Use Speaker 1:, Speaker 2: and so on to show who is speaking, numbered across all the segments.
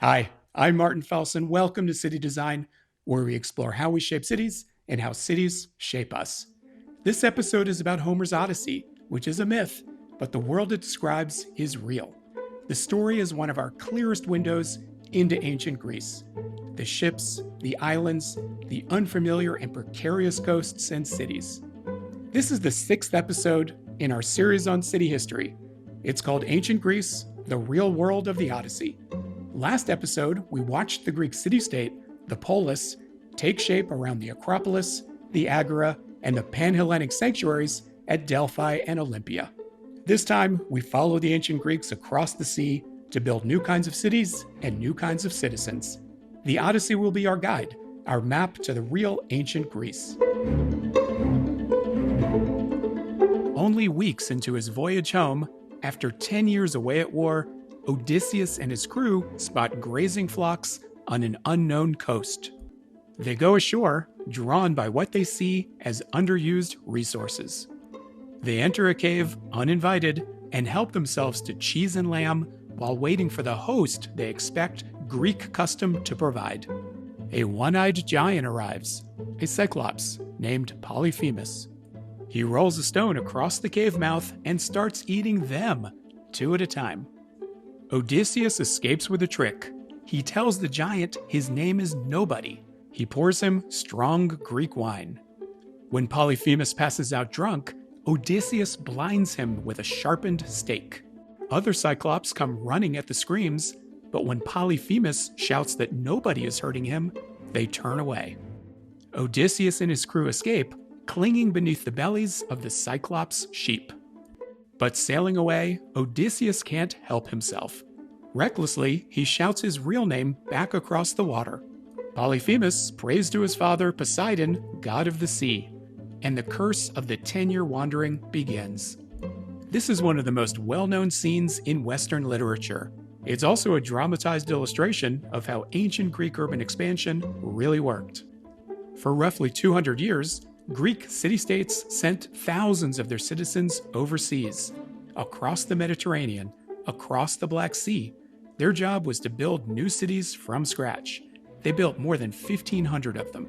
Speaker 1: Hi, I'm Martin Felsen. Welcome to City Design, where we explore how we shape cities and how cities shape us. This episode is about Homer's Odyssey, which is a myth, but the world it describes is real. The story is one of our clearest windows into ancient Greece. The ships, the islands, the unfamiliar and precarious coasts and cities. This is the sixth episode in our series on city history. It's called Ancient Greece, the Real World of the Odyssey. Last episode, we watched the Greek city-state, the polis, take shape around the Acropolis, the Agora, and the Pan-Hellenic sanctuaries at Delphi and Olympia. This time, we follow the ancient Greeks across the sea to build new kinds of cities and new kinds of citizens. The Odyssey will be our guide, our map to the real ancient Greece. Only weeks into his voyage home, after 10 years away at war, Odysseus and his crew spot grazing flocks on an unknown coast. They go ashore, drawn by what they see as underused resources. They enter a cave uninvited and help themselves to cheese and lamb while waiting for the host they expect Greek custom to provide. A one-eyed giant arrives, a cyclops named Polyphemus. He rolls a stone across the cave mouth and starts eating them, two at a time. Odysseus escapes with a trick. He tells the giant his name is Nobody. He pours him strong Greek wine. When Polyphemus passes out drunk, Odysseus blinds him with a sharpened stake. Other Cyclops come running at the screams, but when Polyphemus shouts that nobody is hurting him, they turn away. Odysseus and his crew escape, clinging beneath the bellies of the Cyclops sheep. But sailing away, Odysseus can't help himself. Recklessly, he shouts his real name back across the water. Polyphemus prays to his father Poseidon, god of the sea, and the curse of the 10-year wandering begins. This is one of the most well-known scenes in Western literature. It's also a dramatized illustration of how ancient Greek urban expansion really worked. For roughly 200 years, Greek city-states sent thousands of their citizens overseas, across the Mediterranean, across the Black Sea. Their job was to build new cities from scratch. They built more than 1,500 of them.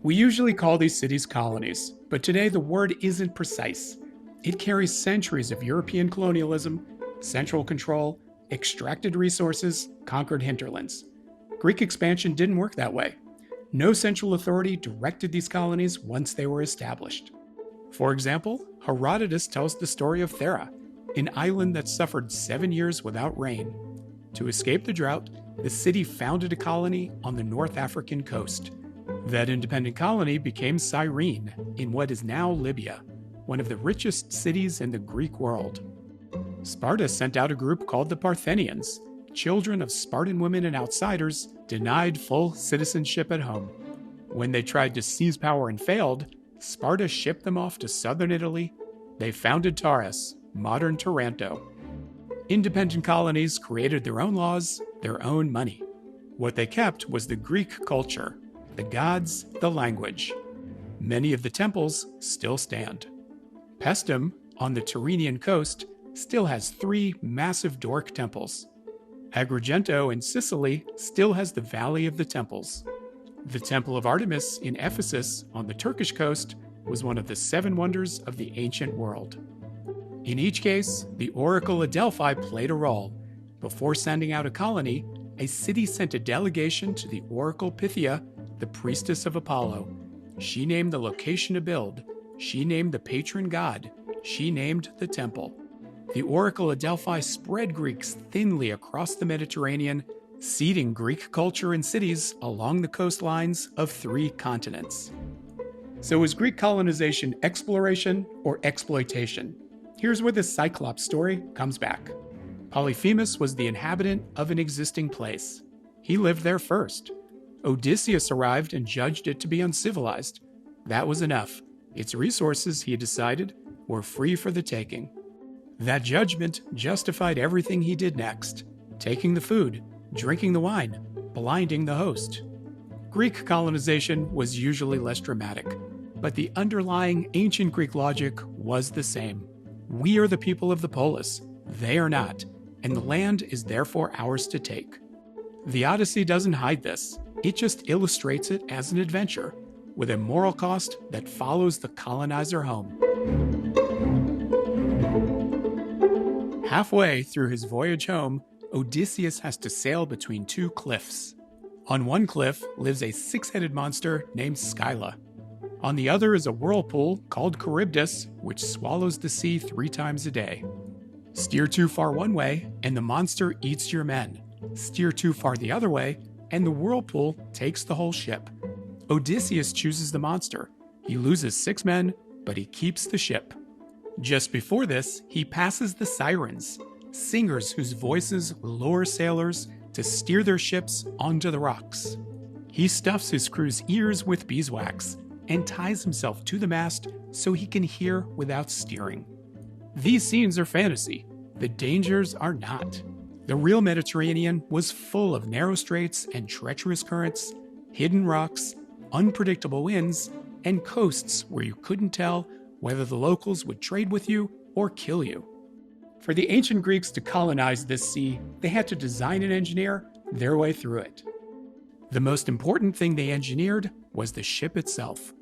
Speaker 1: We usually call these cities colonies, but today the word isn't precise. It carries centuries of European colonialism, central control, extracted resources, conquered hinterlands. Greek expansion didn't work that way. No central authority directed these colonies once they were established. For example, Herodotus tells the story of Thera, an island that suffered 7 years without rain. To escape the drought, the city founded a colony on the North African coast. That independent colony became Cyrene, in what is now Libya, one of the richest cities in the Greek world. Sparta sent out a group called the Parthenians, children of Spartan women and outsiders denied full citizenship at home. When they tried to seize power and failed, Sparta shipped them off to southern Italy. They founded Taurus, modern Taranto. Independent colonies created their own laws, their own money. What they kept was the Greek culture, the gods, the language. Many of the temples still stand. Paestum, on the Tyrrhenian coast, still has 3 massive Doric temples. Agrigento in Sicily still has the Valley of the Temples. The Temple of Artemis in Ephesus on the Turkish coast was one of the 7 wonders of the ancient world. In each case, the Oracle of Delphi played a role. Before sending out a colony, a city sent a delegation to the Oracle Pythia, the priestess of Apollo. She named the location to build. She named the patron god. She named the temple. The Oracle of Delphi spread Greeks thinly across the Mediterranean, seeding Greek culture and cities along the coastlines of 3 continents. So was Greek colonization exploration or exploitation? Here's where the Cyclops story comes back. Polyphemus was the inhabitant of an existing place. He lived there first. Odysseus arrived and judged it to be uncivilized. That was enough. Its resources, he decided, were free for the taking. That judgment justified everything he did next, taking the food, drinking the wine, blinding the host. Greek colonization was usually less dramatic, but the underlying ancient Greek logic was the same. We are the people of the polis, they are not, and the land is therefore ours to take. The Odyssey doesn't hide this, it just illustrates it as an adventure, with a moral cost that follows the colonizer home. Halfway through his voyage home, Odysseus has to sail between two cliffs. On one cliff lives a six-headed monster named Scylla. On the other is a whirlpool called Charybdis, which swallows the sea 3 times a day. Steer too far one way, and the monster eats your men. Steer too far the other way, and the whirlpool takes the whole ship. Odysseus chooses the monster. He loses 6 men, but he keeps the ship. Just before this, he passes the sirens, singers whose voices lure sailors to steer their ships onto the rocks. He stuffs his crew's ears with beeswax and ties himself to the mast so he can hear without steering. These scenes are fantasy. The dangers are not. The real Mediterranean was full of narrow straits and treacherous currents, hidden rocks, unpredictable winds, and coasts where you couldn't tell whether the locals would trade with you or kill you. For the ancient Greeks to colonize this sea, they had to design and engineer their way through it. The most important thing they engineered was the ship itself.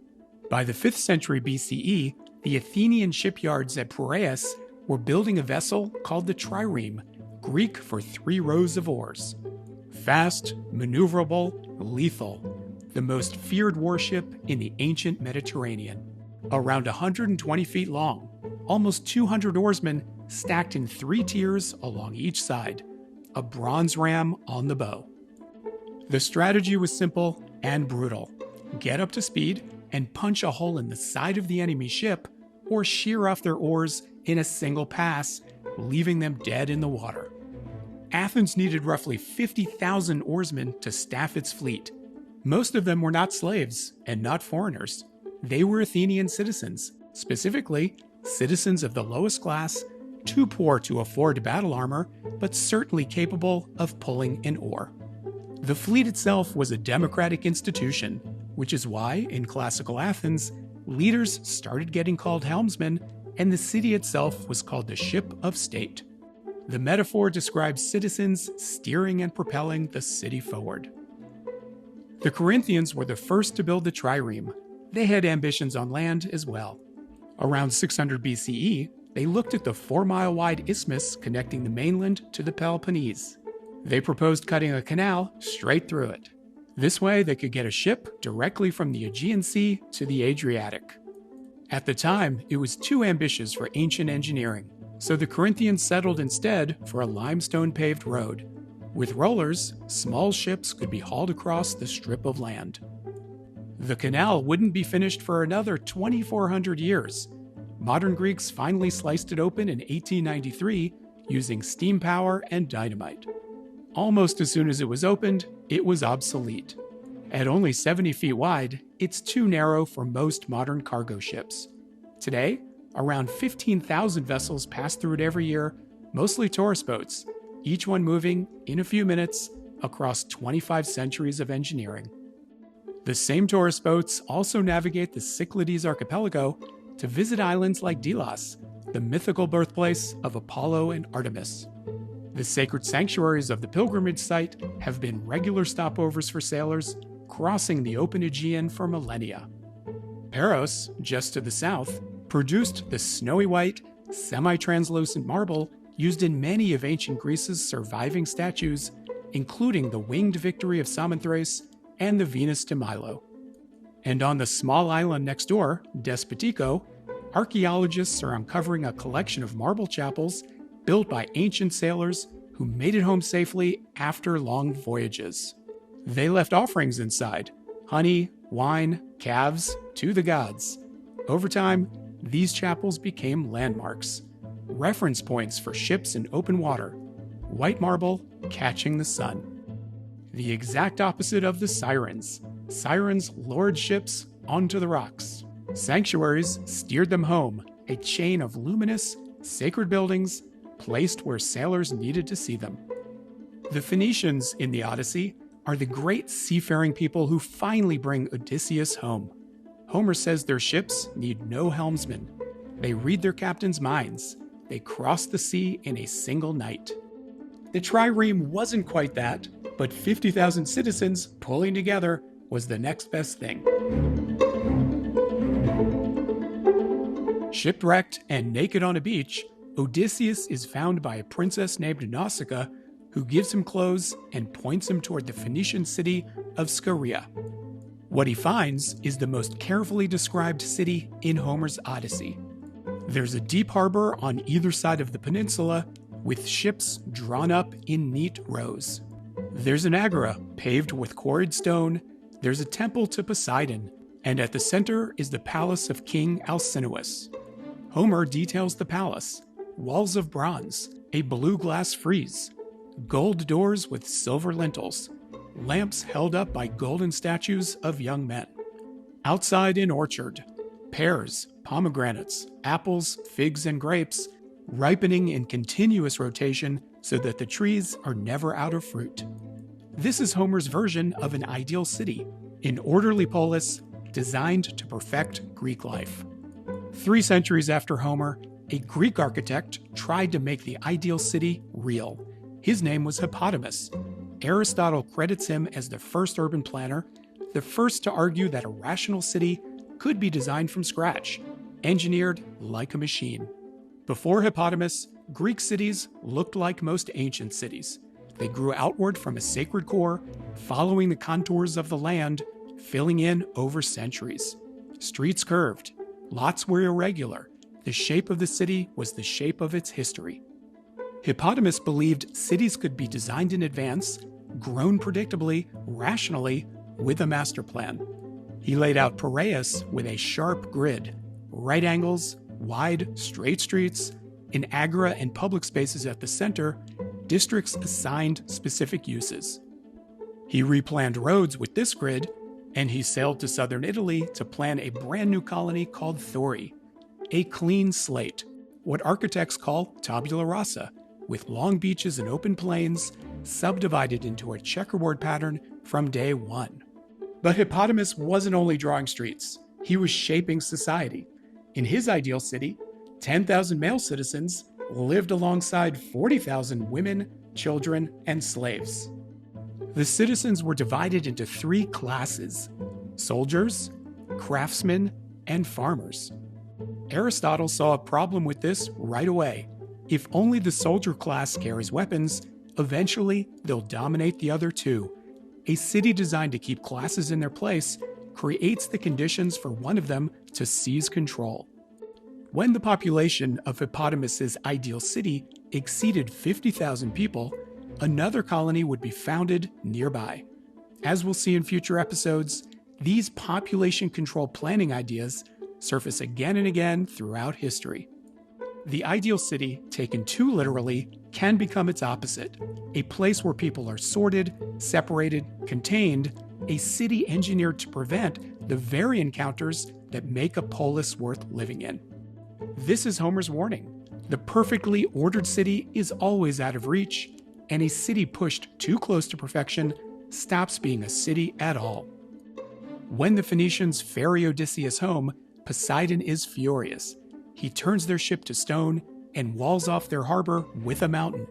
Speaker 1: By the 5th century BCE, the Athenian shipyards at Piraeus were building a vessel called the trireme, Greek for 3 rows of oars. Fast, maneuverable, lethal. The most feared warship in the ancient Mediterranean. Around 120 feet long, almost 200 oarsmen stacked in 3 tiers along each side, a bronze ram on the bow. The strategy was simple and brutal. Get up to speed and punch a hole in the side of the enemy ship, or shear off their oars in a single pass, leaving them dead in the water. Athens needed roughly 50,000 oarsmen to staff its fleet. Most of them were not slaves and not foreigners. They were Athenian citizens, specifically citizens of the lowest class, too poor to afford battle armor, but certainly capable of pulling an oar. The fleet itself was a democratic institution, which is why, in classical Athens, leaders started getting called helmsmen, and the city itself was called the ship of state. The metaphor describes citizens steering and propelling the city forward. The Corinthians were the first to build the trireme. They had ambitions on land as well. Around 600 BCE, they looked at the 4-mile-wide isthmus connecting the mainland to the Peloponnese. They proposed cutting a canal straight through it. This way, they could get a ship directly from the Aegean Sea to the Adriatic. At the time, it was too ambitious for ancient engineering, so the Corinthians settled instead for a limestone-paved road. With rollers, small ships could be hauled across the strip of land. The canal wouldn't be finished for another 2,400 years. Modern Greeks finally sliced it open in 1893 using steam power and dynamite. Almost as soon as it was opened, it was obsolete. At only 70 feet wide, it's too narrow for most modern cargo ships. Today, around 15,000 vessels pass through it every year, mostly tourist boats, each one moving, in a few minutes, across 25 centuries of engineering. The same tourist boats also navigate the Cyclades archipelago to visit islands like Delos, the mythical birthplace of Apollo and Artemis. The sacred sanctuaries of the pilgrimage site have been regular stopovers for sailors crossing the open Aegean for millennia. Paros, just to the south, produced the snowy white, semi-translucent marble used in many of ancient Greece's surviving statues, including the winged victory of Samothrace and the Venus de Milo. And on the small island next door, Despotico, archaeologists are uncovering a collection of marble chapels built by ancient sailors who made it home safely after long voyages. They left offerings inside: honey, wine, calves, to the gods. Over time, these chapels became landmarks, reference points for ships in open water, white marble catching the sun. The exact opposite of the sirens. Sirens lured ships onto the rocks. Sanctuaries steered them home, a chain of luminous, sacred buildings placed where sailors needed to see them. The Phoenicians in the Odyssey are the great seafaring people who finally bring Odysseus home. Homer says their ships need no helmsman. They read their captains' minds. They cross the sea in a single night. The trireme wasn't quite that, But 50,000 citizens pulling together was the next best thing. Shipwrecked and naked on a beach, Odysseus is found by a princess named Nausicaa, who gives him clothes and points him toward the Phoenician city of Scheria. What he finds is the most carefully described city in Homer's Odyssey. There's a deep harbor on either side of the peninsula, with ships drawn up in neat rows. There's an agora paved with quarried stone, there's a temple to Poseidon, and at the center is the palace of King Alcinous. Homer details the palace: walls of bronze, a blue glass frieze, gold doors with silver lintels, lamps held up by golden statues of young men. Outside an orchard, pears, pomegranates, apples, figs, and grapes, ripening in continuous rotation so that the trees are never out of fruit. This is Homer's version of an ideal city, an orderly polis designed to perfect Greek life. 3 centuries after Homer, a Greek architect tried to make the ideal city real. His name was Hippodamus. Aristotle credits him as the first urban planner, the first to argue that a rational city could be designed from scratch, engineered like a machine. Before Hippodamus, Greek cities looked like most ancient cities. They grew outward from a sacred core, following the contours of the land, filling in over centuries. Streets curved, lots were irregular. The shape of the city was the shape of its history. Hippodamus believed cities could be designed in advance, grown predictably, rationally, with a master plan. He laid out Piraeus with a sharp grid, right angles, wide, straight streets, an agora and public spaces at the center, districts assigned specific uses. He replanned roads with this grid, and he sailed to southern Italy to plan a brand new colony called Thori, a clean slate, what architects call tabula rasa, with long beaches and open plains, subdivided into a checkerboard pattern from day one. But Hippodamus wasn't only drawing streets, he was shaping society. In his ideal city, 10,000 male citizens lived alongside 40,000 women, children, and slaves. The citizens were divided into 3 classes: soldiers, craftsmen, and farmers. Aristotle saw a problem with this right away. If only the soldier class carries weapons, eventually they'll dominate the other 2. A city designed to keep classes in their place creates the conditions for one of them to seize control. When the population of Hippodamus's ideal city exceeded 50,000 people, another colony would be founded nearby. As we'll see in future episodes, these population control planning ideas surface again and again throughout history. The ideal city, taken too literally, can become its opposite: a place where people are sorted, separated, contained, a city engineered to prevent the very encounters that make a polis worth living in. This is Homer's warning. The perfectly ordered city is always out of reach, and a city pushed too close to perfection stops being a city at all. When the Phoenicians ferry Odysseus home, Poseidon is furious. He turns their ship to stone and walls off their harbor with a mountain.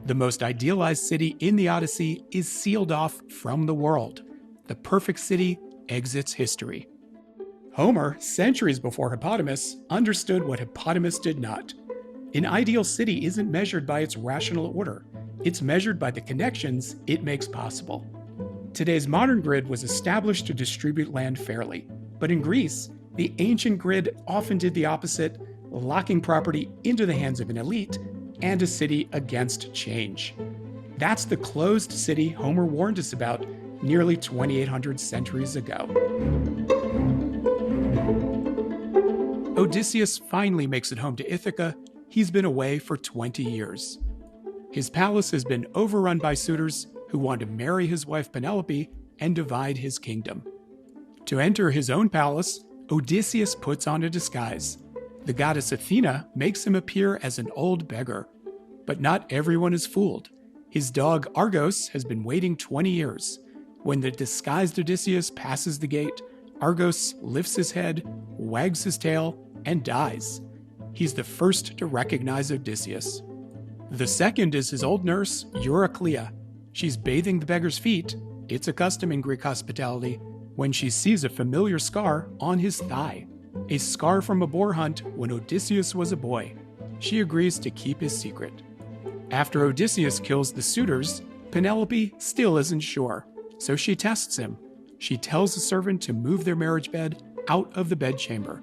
Speaker 1: The most idealized city in the Odyssey is sealed off from the world. The perfect city exits history. Homer, centuries before Hippodamus, understood what Hippodamus did not. An ideal city isn't measured by its rational order. It's measured by the connections it makes possible. Today's modern grid was established to distribute land fairly, but in Greece, the ancient grid often did the opposite, locking property into the hands of an elite and a city against change. That's the closed city Homer warned us about nearly 2,800 centuries ago. Odysseus finally makes it home to Ithaca. He's been away for 20 years. His palace has been overrun by suitors who want to marry his wife Penelope and divide his kingdom. To enter his own palace, Odysseus puts on a disguise. The goddess Athena makes him appear as an old beggar. But not everyone is fooled. His dog Argos has been waiting 20 years. When the disguised Odysseus passes the gate, Argos lifts his head, wags his tail, and dies. He's the first to recognize Odysseus. The second is his old nurse, Euryclea. She's bathing the beggar's feet, it's a custom in Greek hospitality, when she sees a familiar scar on his thigh, a scar from a boar hunt when Odysseus was a boy. She agrees to keep his secret. After Odysseus kills the suitors, Penelope still isn't sure, so she tests him. She tells the servant to move their marriage bed out of the bedchamber.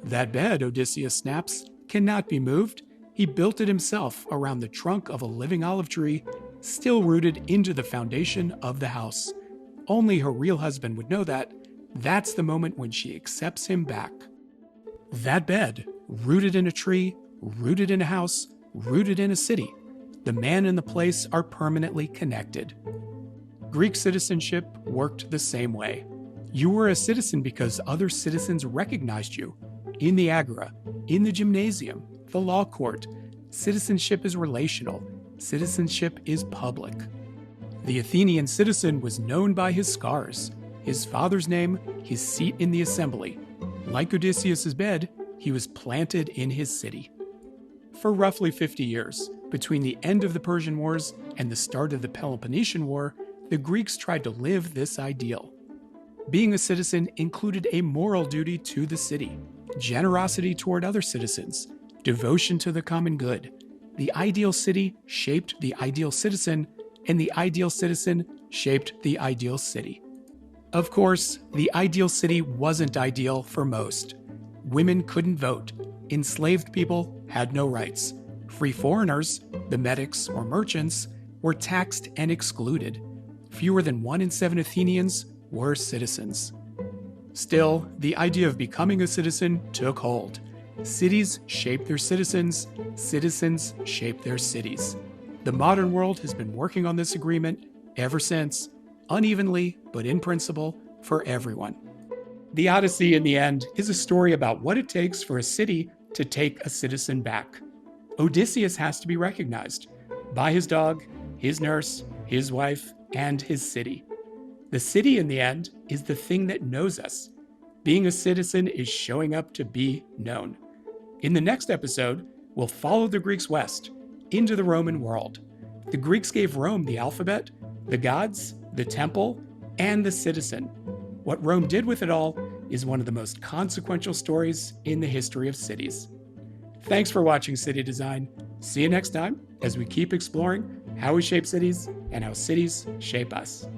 Speaker 1: That bed, Odysseus snaps, cannot be moved. He built it himself around the trunk of a living olive tree, still rooted into the foundation of the house. Only her real husband would know that. That's the moment when she accepts him back. That bed, rooted in a tree, rooted in a house, rooted in a city. The man and the place are permanently connected. Greek citizenship worked the same way. You were a citizen because other citizens recognized you. In the agora, in the gymnasium, the law court, citizenship is relational. Citizenship is public. The Athenian citizen was known by his scars, his father's name, his seat in the assembly. Like Odysseus's bed, he was planted in his city. For roughly 50 years, between the end of the Persian Wars and the start of the Peloponnesian War, the Greeks tried to live this ideal. Being a citizen included a moral duty to the city, generosity toward other citizens, devotion to the common good. The ideal city shaped the ideal citizen, and the ideal citizen shaped the ideal city. Of course, the ideal city wasn't ideal for most. Women couldn't vote. Enslaved people had no rights. Free foreigners, the medics or merchants, were taxed and excluded. Fewer than 1 in 7 Athenians were citizens. Still, the idea of becoming a citizen took hold. Cities shaped their citizens shaped their cities. The modern world has been working on this agreement ever since, unevenly, but in principle, for everyone. The Odyssey, in the end, is a story about what it takes for a city to take a citizen back. Odysseus has to be recognized by his dog, his nurse, his wife, and his city. The city, in the end, is the thing that knows us. Being a citizen is showing up to be known. In the next episode, we'll follow the Greeks west, into the Roman world. The Greeks gave Rome the alphabet, the gods, the temple, and the citizen. What Rome did with it all is one of the most consequential stories in the history of cities. Thanks for watching City Design. See you next time as we keep exploring how we shape cities and how cities shape us.